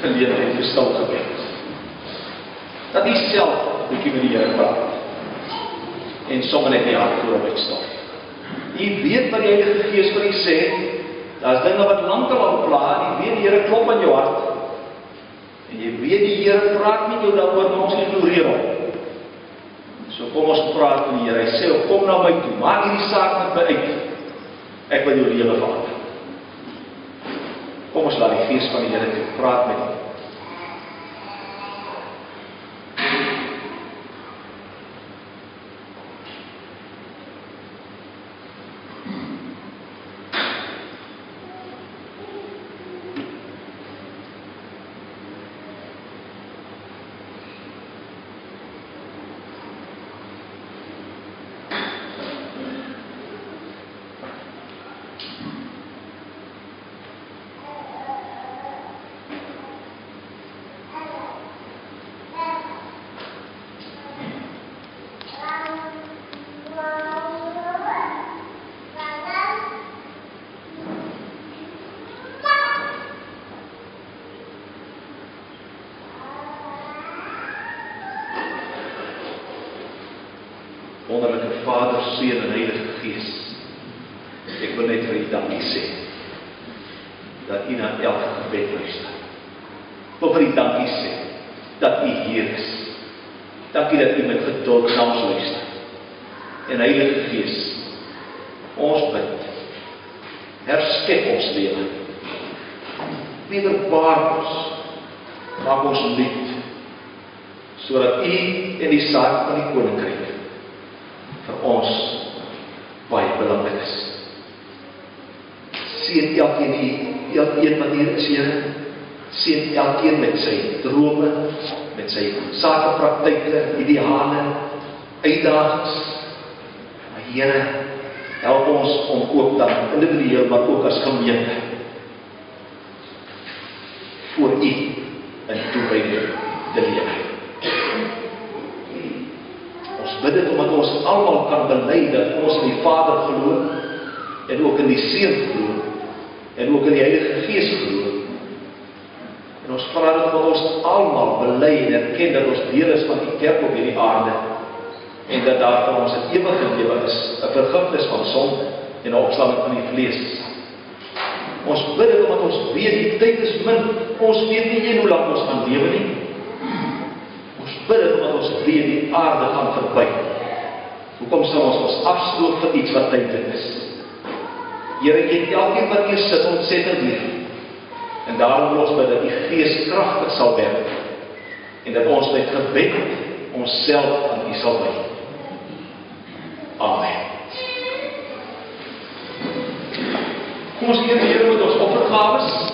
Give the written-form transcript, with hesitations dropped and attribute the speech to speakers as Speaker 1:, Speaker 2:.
Speaker 1: geleentheid vir stil gebed. Dat jy self 'n bietjie met die Here praat en sommer net die hart voor hom uitstaan. Jy weet wat die Heilige Gees vir jy sê, daar's dinge wat lankal al pla, jy weet die Here klop aan jou hart, en jy weet die Here praat met jou daaroor, maar ons ignoreer hom. So kom ons praat met die Here, hy sê, kom na my toe, maak hierdie saak met my uit, ek wil jou lewe verander. Kom ons laat die Gees van die Here toe, praat met hom. Wonderlike Vader, Seun en Heilige Gees, ek wil net vir U dankie sê, dat U na elke gebed luister. Ek wil vir U dankie sê, dat U hier is. Dankie dat U met geduld na ons luister. En Heilige Gees, ons bid, herskep ons lewe, wederbaar ons, maak ons nuut, sodat U en die saak van die Koninkryk vir ons baie belangrik is. Seën elkeen wat hier is, Here. Seën elkeen met sy drome, met sy sakepraktyke, ideale, uitdagings. Maar Here, help ons om ook dan individueel, maar ook as gemeente voor U in toewyding te lewe. Bid dit omdat ons almal kan bely dat ons in die Vader glo, en ook in die Seun glo, en ook in die Heilige Gees glo. En ons vra dat ons almal bely en erken dat ons deel is van die kerk op hierdie aarde, en dat daar vir ons 'n ewige lewe is, 'n vergifnis van sonde en 'n opstanding van die vlees. Ons bid dit omdat ons weet die tyd is min, ons weet nie hoe lank ons gaan lewe nie. Ons bid dit omdat ons weet die aarde gaan verby. Hoekom sal ons afstoot vir iets wat tydelik is? Here, jy het elkeen wat hier sit ontsettend lief. En daarom wil ons bid dat die Gees kragtig sal werk. En dat ons met gebed onsself aan U sal wy. Amen. Kom ons eer die Here met ons offergawes.